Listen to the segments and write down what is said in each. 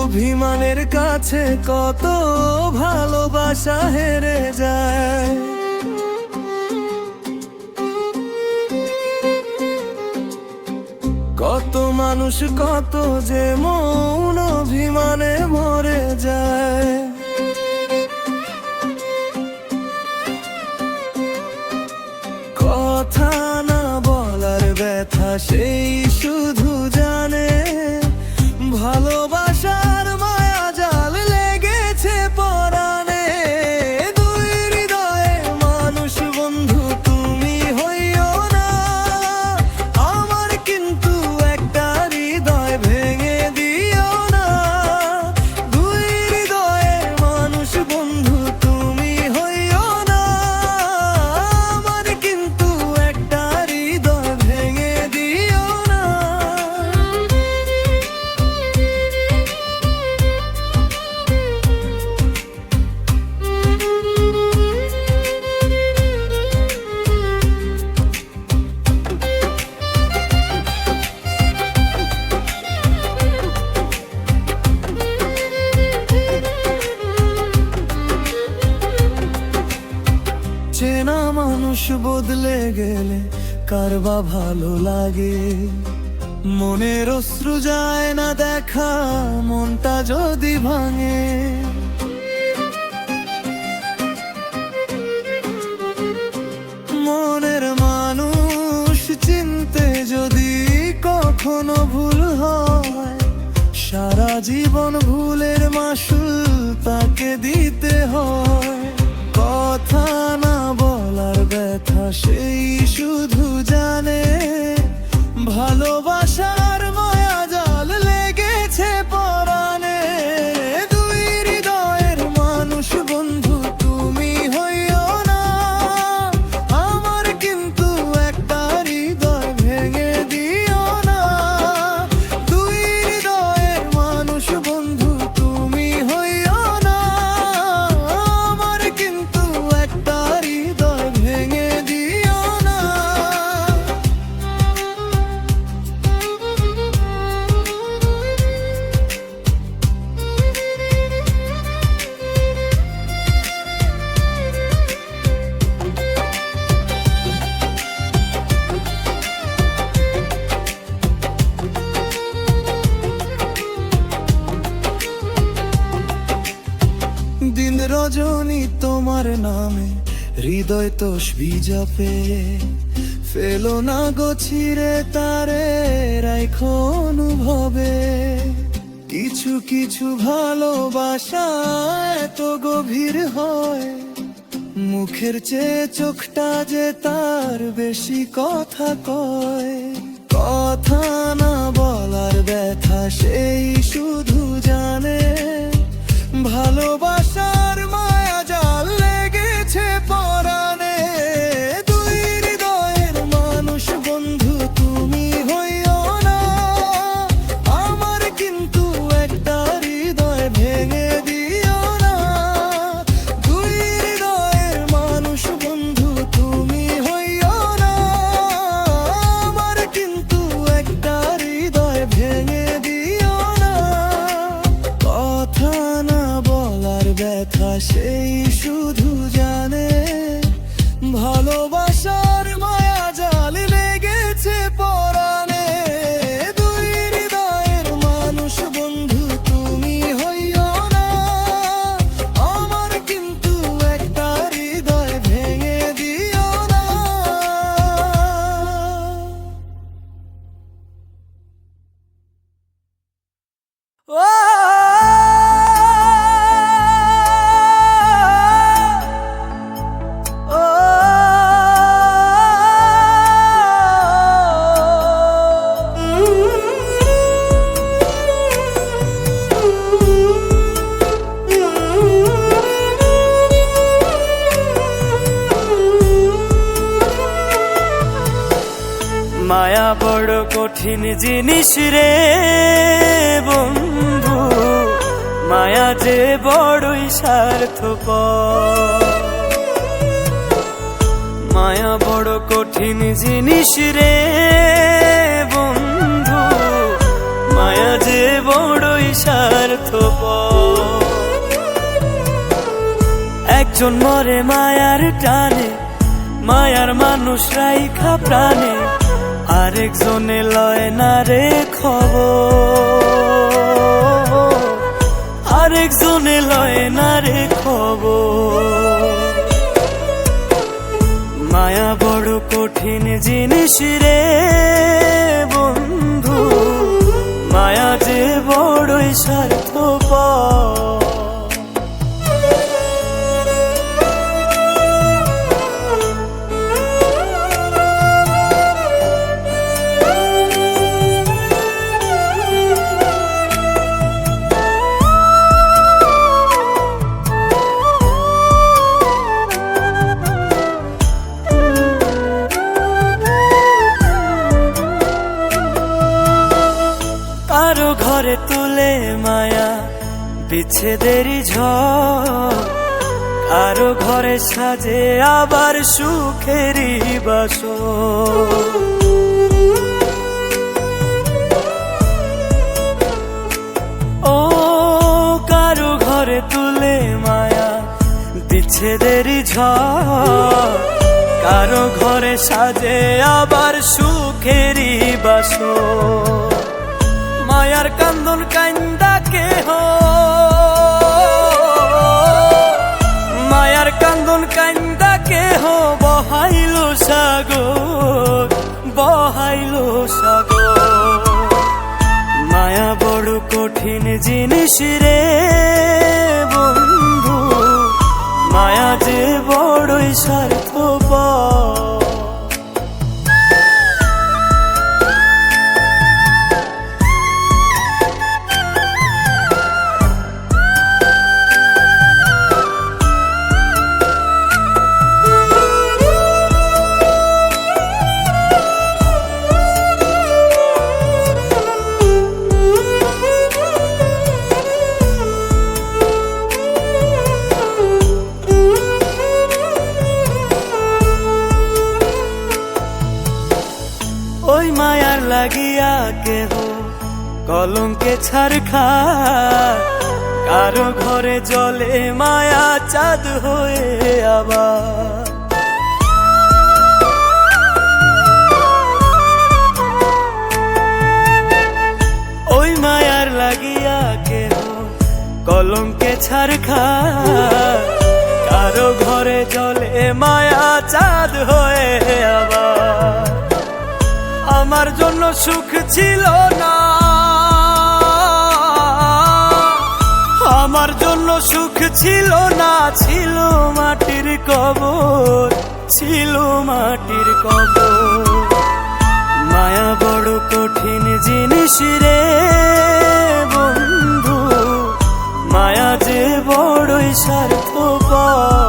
অভিমানের কাছে কত ভালোবাসা হেরে যায়। কত মানুষ কত যে মৌন অভিমানে মরে যায়। কথা না বলার ব্যথা সেই শুধু জানে, ভালোবাসার মায়া জাল লেগেছে পরাণে। দুই হৃদয়ের মানুষ বন্ধু তুমি হইও না আমার, কিন্তু একটা হৃদয় ভেঙে দিও না। দুই হৃদয়ের মানুষ বন্ধু তুমি হইও না আমার, কিন্তু একটা হৃদয় ভেঙে দিও না। চেনা মানুষ বদলে গেলে কার বা ভালো লাগে, মনের অশ্রু যায় না দেখা মনটা যদি ভাঙে। মনের মানুষ চিনতে যদি কখনো ভুল হয়, সারা জীবন ভুলের মাসুল তাকে দিতে হয়। কথা না বলার ব্যথা সেই শুধু জানে, ভালোবাসার মায়া জাল লেগেছে পরাণে। দুই হৃদয়ের মানুষ বন্ধু তুমি হইও না আমার, কিন্তু একটা হৃদয় ভেঙে দিও না। দুই হৃদয়ের মানুষ বন্ধু তুমি হইও না আমার, কিন্তু একটা হৃদয় ভেঙে দিও না। দিন রজনী তোমার নামে হৃদয় তসবি জপে, ফেলো না গছিরে তারে রাখো অনুভবে। কিছু কিছু ভালোবাসা এত গভীর হয়, মুখের চেয়ে চোখটা যে তার বেশি কথা কয়। কথা না বলার ব্যথা সেই শুধু জানে, ভালোবাসার মায়া জাল লেগেছে পরাণে। দুই হৃদয়ের মানুষ বন্ধু তুমি হইও না আমার, কিন্তু একটা হৃদয় ভেঙে দিও না। দুই হৃদয়ের মানুষ বন্ধু তুমি হইও না আমার, কিন্তু একটা হৃদয় ভেঙে দিও না। কথা না বলার ব্যথা সেই শুধু জানে, ভালোবাসার মায়া জাল লেগেছে পরাণে। দুই হৃদয়ের মানুষ বন্ধু তুমি হইও না আমার, কিন্তু একটা হৃদয় ভেঙে দিও না। মায়া বড় কঠিন জিনিস রে বন্ধু, মায়া যে বড়ই স্বার্থপর। মায়া বড় কঠিন জিনিস রে বন্ধু, মায়া যে বড়ই স্বার্থপর। একজন মরে মায়ার টানে, মায়ার মানুষ রাইখা প্রাণে, আরেকজনে লয় না রে খবর, আরেকজনে লয় না রে খবর। মায়া বড় কঠিন জিনিস রে বন্ধু, মায়া যে বড়ই স্বার্থপর। কারো ঘরে তুলে মায়া বিচ্ছেদেরই ঝড়, কারো ঘরে সাজে আবার সুখেরই বাসর। ও কারো ঘরে তুলে মায়া বিচ্ছেদেরই ঝড়, কারো ঘরে সাজে আবার সুখেরই বাসর। মায়ার কান্দন কান্দা কেহ, মায়ার কান্দন কান্দা কেহ বহাইল সাগর, বহাইল সাগর। মায়া বড় কঠিন জিনিস রে বন্ধু, মায়া যে বড়ই স্বার্থপর। ওই মায়ার লাগিয়া কেহ কলঙ্কে ছাড় খায়, কারো ঘরে জলে মায়া চাঁদ হয়ে আবার। ওই মায়ার লাগিয়া কেহ কলঙ্কে ছাড় খায়, কারো ঘরে জলে মায়া চাঁদ হয়ে আবার। আমার জন্য সুখ ছিল না, আমার জন্য সুখ ছিল না, ছিল মাটির কবর, ছিল মাটির কবর। মায়া বড় কঠিন জিনিস রে বন্ধু, মায়া যে বড়ই স্বার্থপর।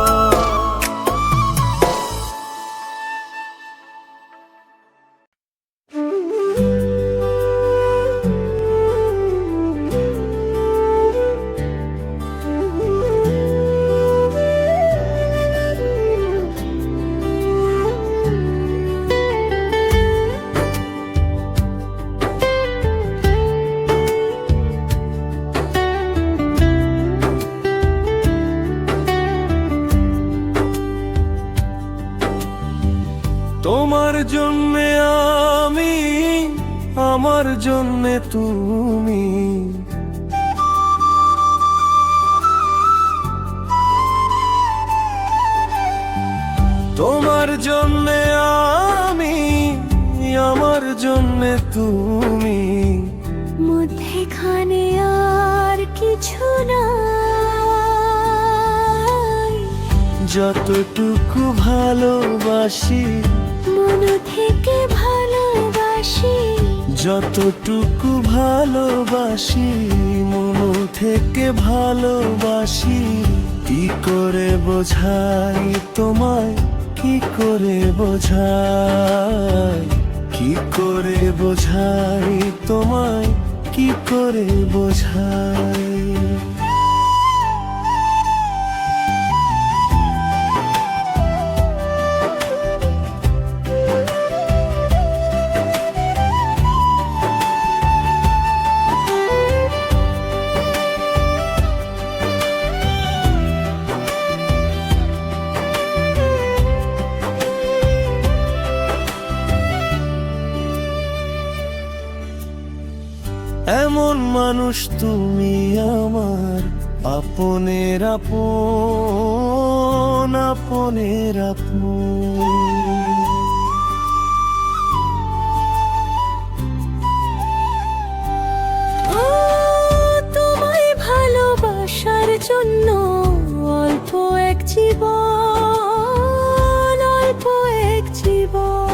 তোমার জন্যে আমি, আমার জন্যে তুমি, তোমার জন্যে আমি, আমার জন্যে তুমি, মধ্যেখানে আর কিছু নাই। যতটুকু ভালোবাসি মন থেকে ভালোবাসি, যতটুকু ভালোবাসি মন থেকে ভালোবাসি। কি করে বোঝাই তোমায়, কি করে বোঝাই, কি করে বোঝাই তোমায়, কি করে বোঝাই। এমন মানুষ তুমি আমার আপনের আপন, আপনের আপন। ও তোমায় ভালোবাসার জন্য অল্প এক জীবন, অল্প এক জীবন।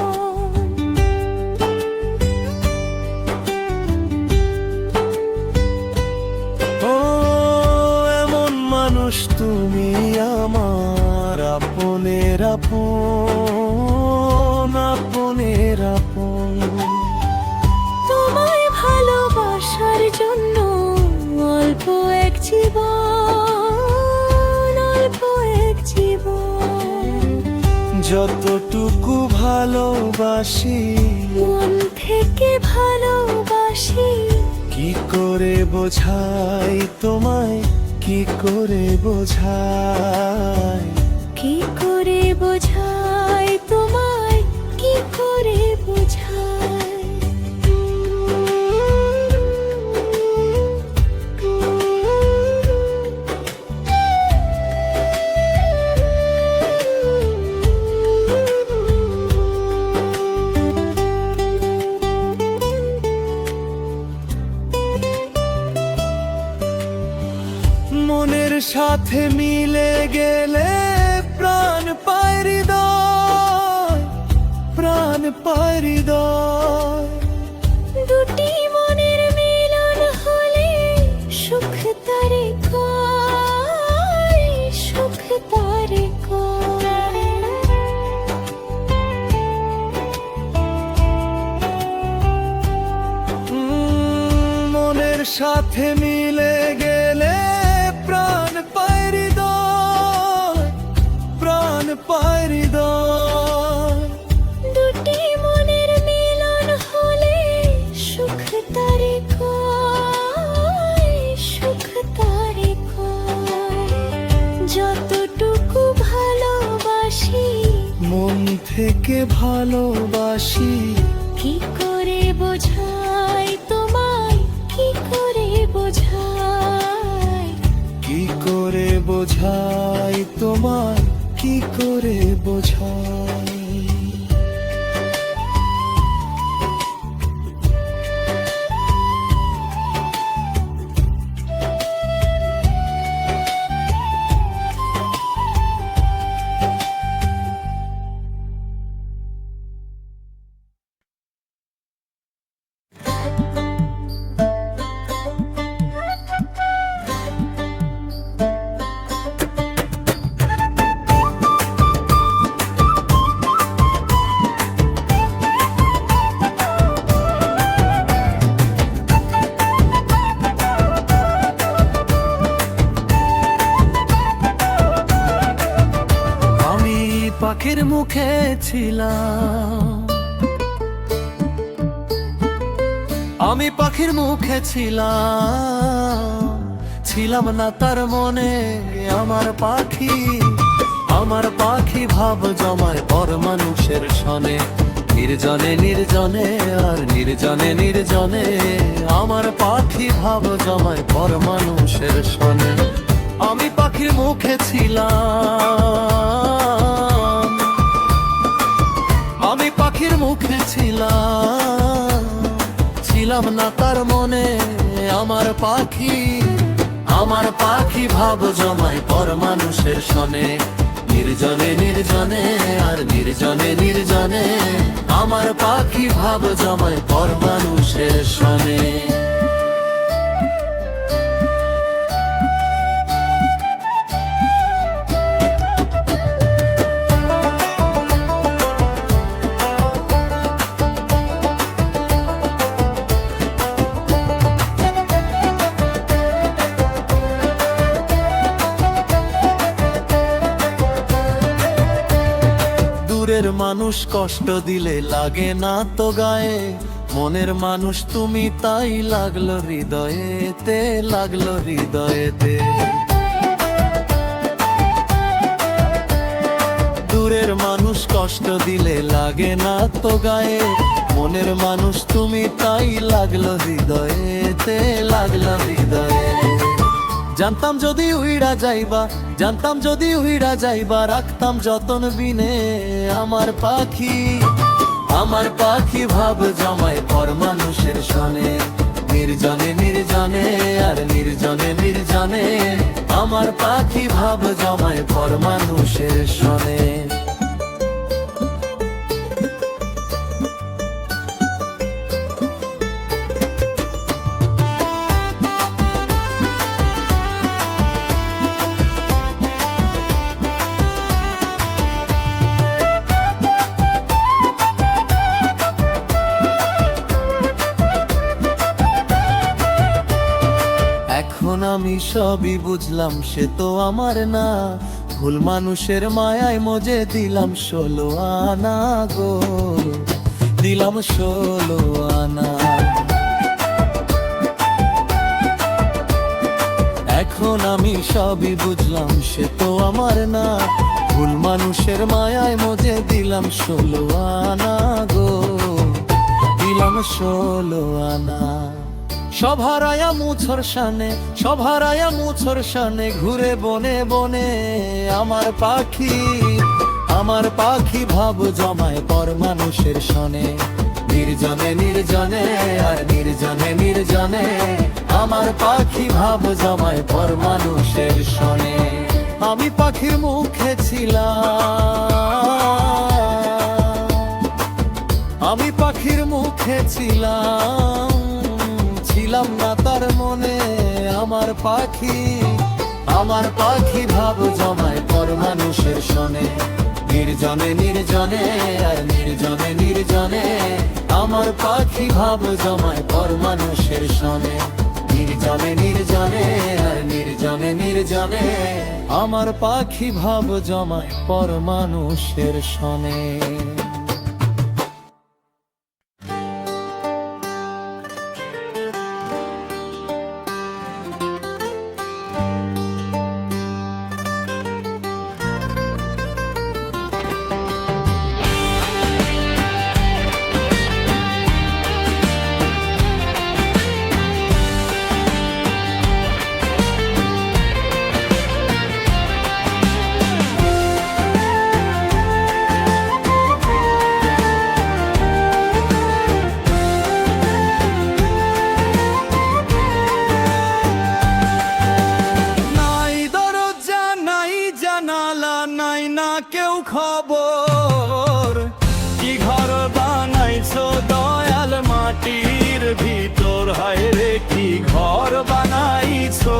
ও এমন মানুষ তুমি আমার আপনের আপন, আপনের আপন। তোমায় ভালোবাসার জন্য অল্প এক জীবন, অল্প এক জীবন। যতটুকু ভালোবাসি মন থেকে ভালোবাসি, কি করে বোঝাই তোমায়, কি করে বোঝাই, কি করে বোঝাই তোমায়, কি করে বোঝাই। মনের সাথে মিলে গেলে প্রাণ পায় হৃদয়, প্রাণ পায় হৃদয়। দুটি মনের মিলন হলে সুখ তারে কয়, সুখ তারে কয়। মনের সাথে মিলে গেলে প্রাণ পায় হৃদয়, প্রাণ পায় হৃদয়। দুটি মনের মিলন হলে সুখ তারে কয়, সুখ তারে কয়। যতটুকু ভালোবাসি মন থেকে ভালোবাসি, কি করে বোঝাই তোমায়, কি করে বোঝাই। কি করে বোঝাই তোমায়, কি করে বোঝাই। পাখির মুখে ছিলাম, আমি পাখির মুখে ছিলাম, ছিলাম না তার মনে। আমার পাখি, আমার পাখি ভাব জমায় পর মানুষের সনে। নির্জনে নির্জনে আর নির্জনে নির্জনে আমার পাখি ভাব জমায় পর মানুষের সনে। আমি পাখির মুখে ছিলাম, আমি পাখির মুখে ছিলাম, ছিলাম না তার মনে। আমার পাখি, আমার পাখি ভাব জমায় পর মানুষের সনে। নির্জনে নির্জনে আর নির্জনে নির্জনে আমার পাখি ভাব জমায় পর মানুষের সনে। দূরের মানুষ কষ্ট দিলে লাগে না তো গায়ে, মনের মানুষ তুমি তাই লাগলো হৃদয়েতে, লাগলো হৃদয়েতে। দূরের মানুষ কষ্ট দিলে লাগে না তো গায়ে, মনের মানুষ তুমি, তাই লাগলো হৃদয়েতে, লাগলো হৃদয়ে। জানতাম যদি উইড়া যাইবা, জানতাম যদি উইড়া যাইবা, রাখতাম যতন বিনে আমার পাখি। আমার পাখি ভাব জমায় পর মানুষের সনে, নির্জনে নির্জনে আর নির্জনে নির্জনে। আমার পাখি ভাব জমায় পর মানুষের সনে। এখন আমি সবই বুঝলাম, সে তো আমার না। ভুল মানুষের মায়ায় মজে দিলাম 16 আনা গো, দিলাম 16 আনা। এখন আমি সবই বুঝলাম, সে তো আমার না। ভুল মানুষের মায়ায় মজে দিলাম 16 আনা গো, দিলাম 16 আনা। সব হারায়া মুছর শানে, সব হারায়া মুছর শানে, ঘুরে বনে বনে আমার পাখি। আমার পাখি ভাব জমায় পর মানুষের সনে, নির্জনে নির্জনে আর নির্জনে নির্জনে। আমার পাখি ভাব জমায় পর মানুষের সনে। আমি পাখির মুখে ছিলাম, আমি পাখির মুখে ছিলাম, ছিলাম না তার মনে। আমার পাখি, আমার পাখি ভাব জমায় পর মানুষের সনে, নির্জনে নির্জনে আর নির্জনে নির্জনে। আমার পাখি ভাব জমায় পর মানুষের সনে, নির্জনে নির্জনে আর নির্জনে নির্জনে। আমার পাখি ভাব জমায় পর মানুষের সনে। কেউ খবর, কি ঘর বানাইছো দয়াল মাটির ভিতর। হায় রে কি ঘর বানাইছো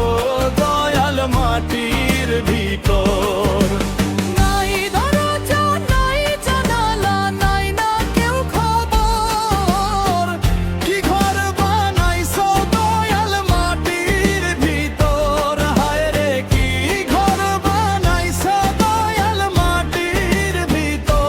দয়াল মাটির ভিতর। নাই দরজা নাই জানালা নাই না কেউ খবর, কি ঘর বানাইছো দয়াল মাটির ভিতর। হায় রে কি ঘর বানাইছো দয়াল মাটির ভিতর।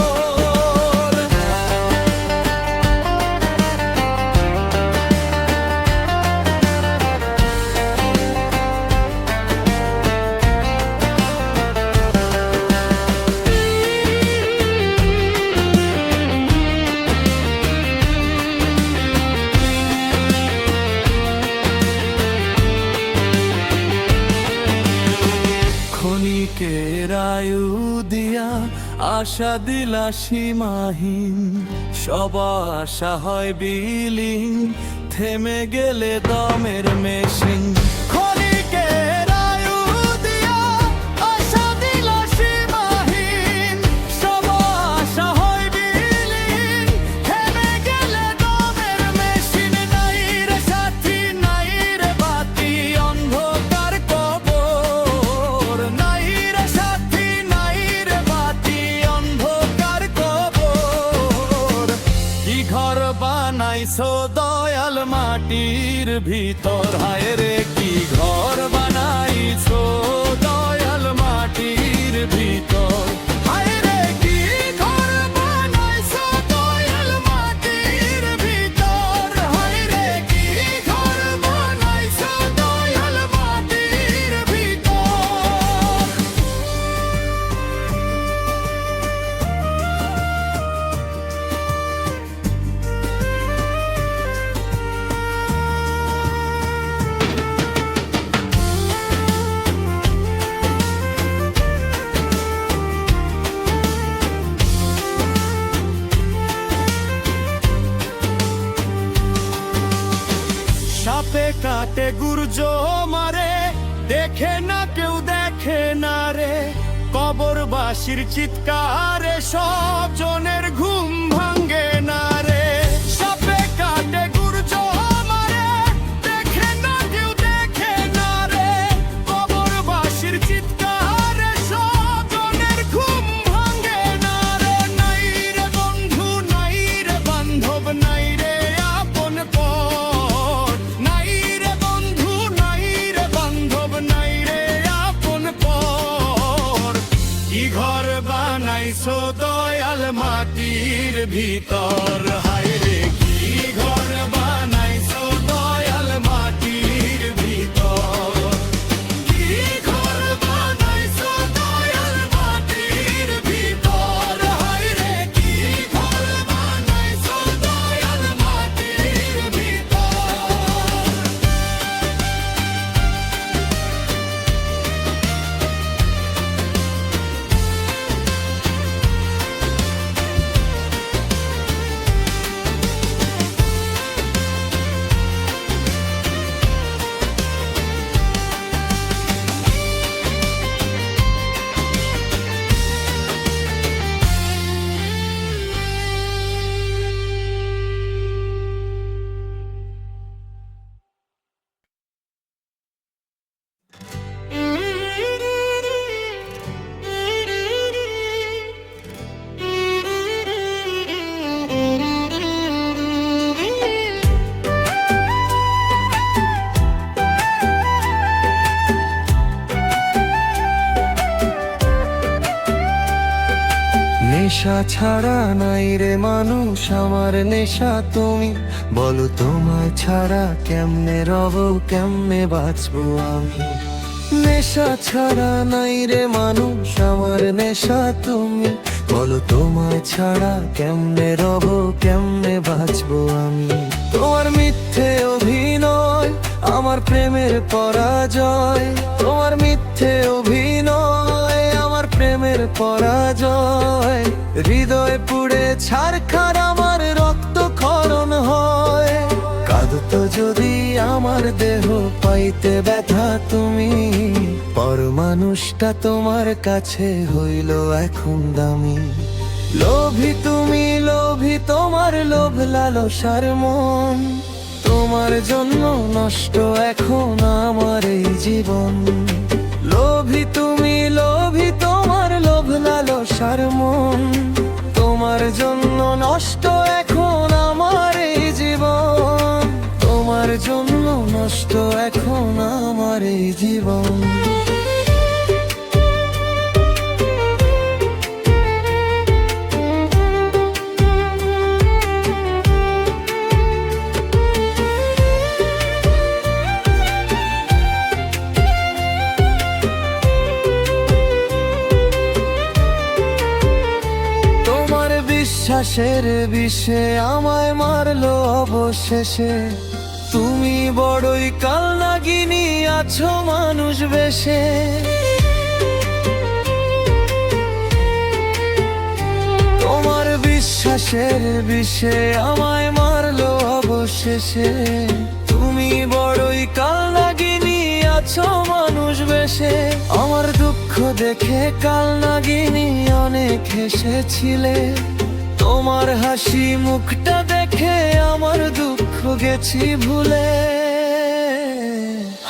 ক্ষণিকের আয়ু দিয়া আশা দিলা সীমাহীন, সব আশা হয় বিলীন, থেমে গেলে দমের মেশিন। ক্ষণিকের আয়ু দিয়া আশা দিলা সীমাহীন, সব আশা হয় বিলীন, থেমে গেলে দমের মেশিন। নাই রে সাথী নাই রে বাতি অন্ধকার কবর, নাই রে সাথী নাই রে বাতি অন্ধকার কবর। কি ঘর বানাইছো দয়াল মাটির ভিতর। হায় রে কি ঘর বানাইছো দয়াল মাটির ভিতর। হায় রে কি ঘর বানাইছো দয়াল মাটির ভিতর। হায় রে কি ঘর বানাইছো দয়াল মাটির ভিতর। সাপে কাটে গুর্জ মারে, দেখে না কেউ দেখে না রে, কবরবাসীর চিৎকারে সব জনের ঘুম ভাঙ্গে না রে। সাপে কাটে গুর্জ মারে, দেখে না কেউ দেখে না রে, কবরবাসীর চিৎকারে সব জনের ঘুম ভাঙ্গে না রে। নাই রে বন্ধু নাই রে বান্ধব নাই রে আপন পর, নাই রে বন্ধু নাই রে বান্ধব নাই রে আপন পর। কি ঘর বানাইছো দয়াল মাটির ভিতর, হায় রে কি ঘর বানাইছো দয়াল মাটির ভিতর। কি ঘর বানাইছো দয়াল মাটির ভিতর, হায় রে কি ঘর বানাইছো দয়াল মাটির ভিতর। নেশা ছাড়া নাই রে মানুষ আমার নেশা তুমি, বলো তোমায় ছাড়া কেমনে রব কেমনে বাঁচবো আমি। নেশা ছাড়া নাই রে মানুষ আমার নেশা তুমি, বলো তোমায় ছাড়া কেমনে রব কেমনে বাঁচবো আমি। তোমার মিথ্যে অভিনয় আমার প্রেমের পরাজয়, তোমার মিথ্যে অভিনয় আমার প্রেমের পরাজয়। হৃদয় পুড়ে ছারখার আমার রক্ত ক্ষরণ হয়, কাঁদতো যদি আমার দেহ পাইতে ব্যথা তুমি। পর মানুষটা তোমার কাছে হইল এখন দামি। লোভী তুমি লোভী তোমার লোভ লালসার মন, তোমার জন্য নষ্ট এখন আমার এই জীবন। লোভী তুমি লোভী তোমার লোভ লালসার মন, তোমার জন্য নষ্ট এখন আমার এই জীবন। তোমার জন্য নষ্ট এখন আমার এই জীবন। বিশ্বাসের বিষে আমায় মারলো অবশেষে, তুমি বড়ই কাল নাগিনী আছো মানুষ বেশে। তোমার বিশ্বাসের বিষে আমায় মারলো অবশেষে, তুমি বড়ই কাল নাগিনী আছো মানুষ বেশে। আমার দুঃখ দেখে কাল নাগিনী অনেক হেসেছিলে, তোমার হাসি মুখটা দেখে আমার দুঃখ গেছি ভুলে।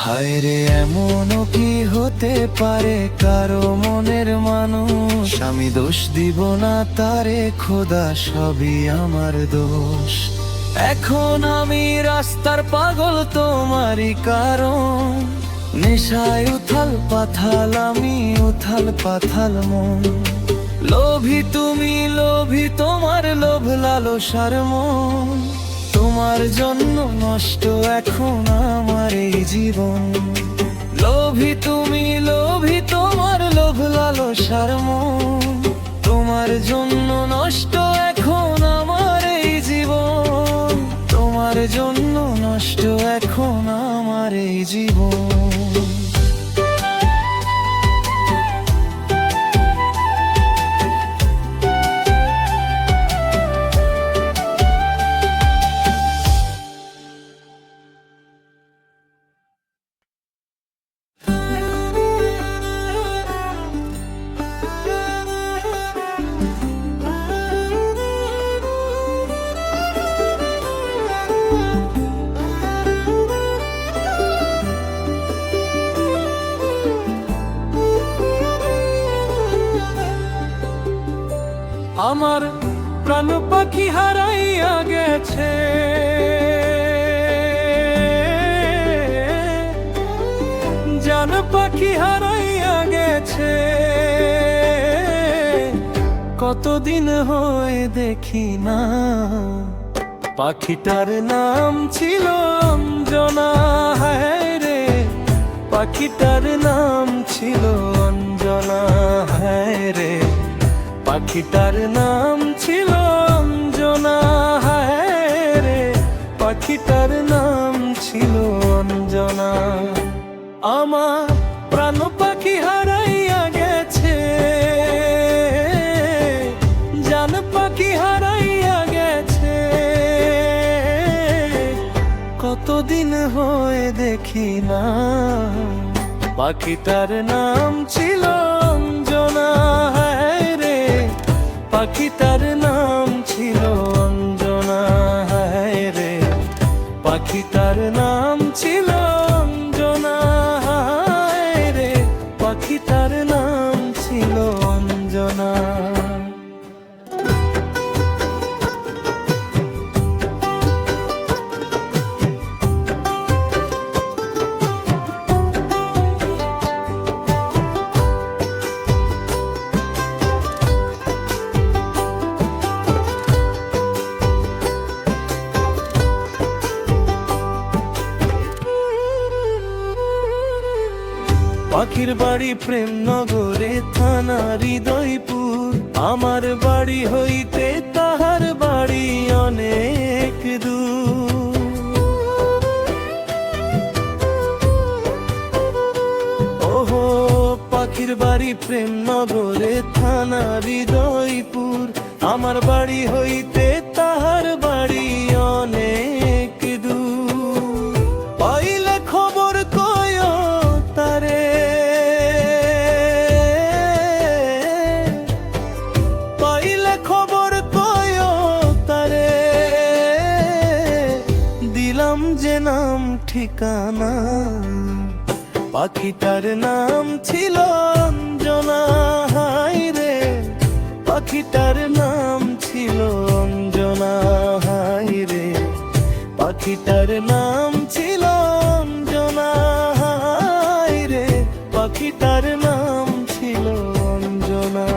হায় রে এমনও কি হতে পারে কারো মনের মানুষ, আমি দোষ দিব না তারে খোদা সবই আমার দোষ। এখন আমি রাস্তার পাগল তোমারই কারণ, নেশায় উথাল পাথাল আমি উথাল পাথাল মন। লোভী তুমি লোভী তোমার লোভ লালসার মন, তোমার জন্য নষ্ট এখন আমার এই জীবন। লোভী তুমি লোভী তোমার লোভ লালসার মন, তোমার জন্য নষ্ট এখন আমার এই জীবন। তোমার জন্য নষ্ট এখন আমার এই জীবন। আমার প্রাণ পাখি হারাইয়া গেছে, জান পাখি হারাইয়া গেছে। কতদিন হয়ে দেখি না, পাখিটার নাম ছিল অঞ্জনা। হায় রে, পাখিটার নাম ছিল অঞ্জনা। হায় রে, পাখিটার নাম ছিল অঞ্জনা। হায় রে, পাখিটার নাম ছিল অঞ্জনা। আমার প্রাণ পাখি হারাইয়া গেছে, জান পাখি হারাইয়া গেছে। কতদিন হয়ে দেখি না, পাখিটার নাম ছিল অঞ্জনা। হায় রে, পাখিটার নাম ছিল অঞ্জনা। হায় রে, পাখিটার নাম ছিল অঞ্জনা। হায় রে, পাখিটার নাম ছিল অঞ্জনা। পাখির বাড়ি প্রেম নগরে, থানা হৃদয়পুর। আমার বাড়ি হইতে তাহার বাড়ি অনেক দূর। ওহো, পাখির বাড়ি প্রেম নগরে, থানা হৃদয়পুর। আমার বাড়ি হইতে তাহার বাড়ি অনেক দূর। পাইলে খবর কয় তারে, পাইলে খবর কয় তারে। দিলাম যে নাম ঠিকানা, পাখিটার নাম ছিল অঞ্জনা। হায় রে, পাখিটার নাম ছিল অঞ্জনা। হায় রে, পাখিটার নাম ছিল অঞ্জনা। হায় রে, পাখিটার নাম ছিল অঞ্জনা।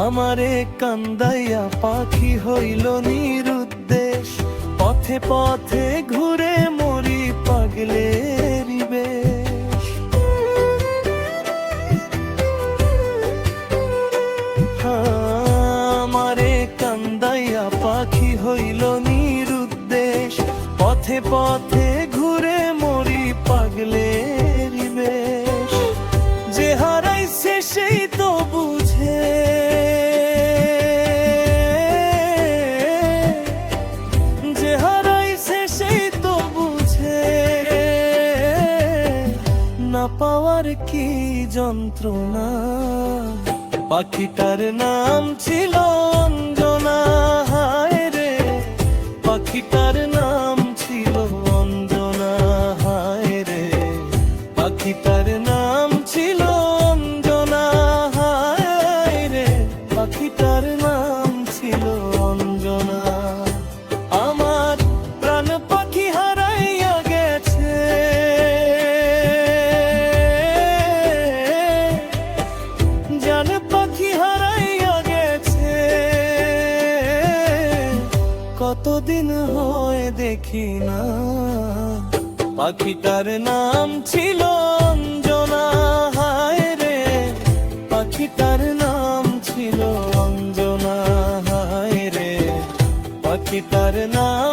আমারে কান্দাইয়া পাখি হইল নিরুদ্দেশ, পথে পথে ঘুরে মরি পাগলের বেশ। আমারে কান্দাইয়া পাখি হইল নিরুদ্দেশ, পথে পথে ঘুরে মরি পাগলের বেশ। যে হারাইছে সেই তো বুঝে, যে হারাইছে সেই তো বুঝে। না পাওয়ার কি যন্ত্রণা, পাখিটার নাম ছিল অঞ্জনা। হায় রে, পাখিটার নাম ছিল অঞ্জনা। হায় রে, পাখিটার নাম ছিল অঞ্জনা। হায় রে, পাখিটার নাম ছিল অঞ্জনা। আমার প্রাণ পাখি হারাইয়া গেছে, জান পাখি হারাইয়া গেছে। কতদিন হয়ে দেখি না, পাখিটার নাম ছিল অঞ্জনা। হায় রে, পাখিটার নাম ছিল অঞ্জনা। হায় রে, পাখিটার নাম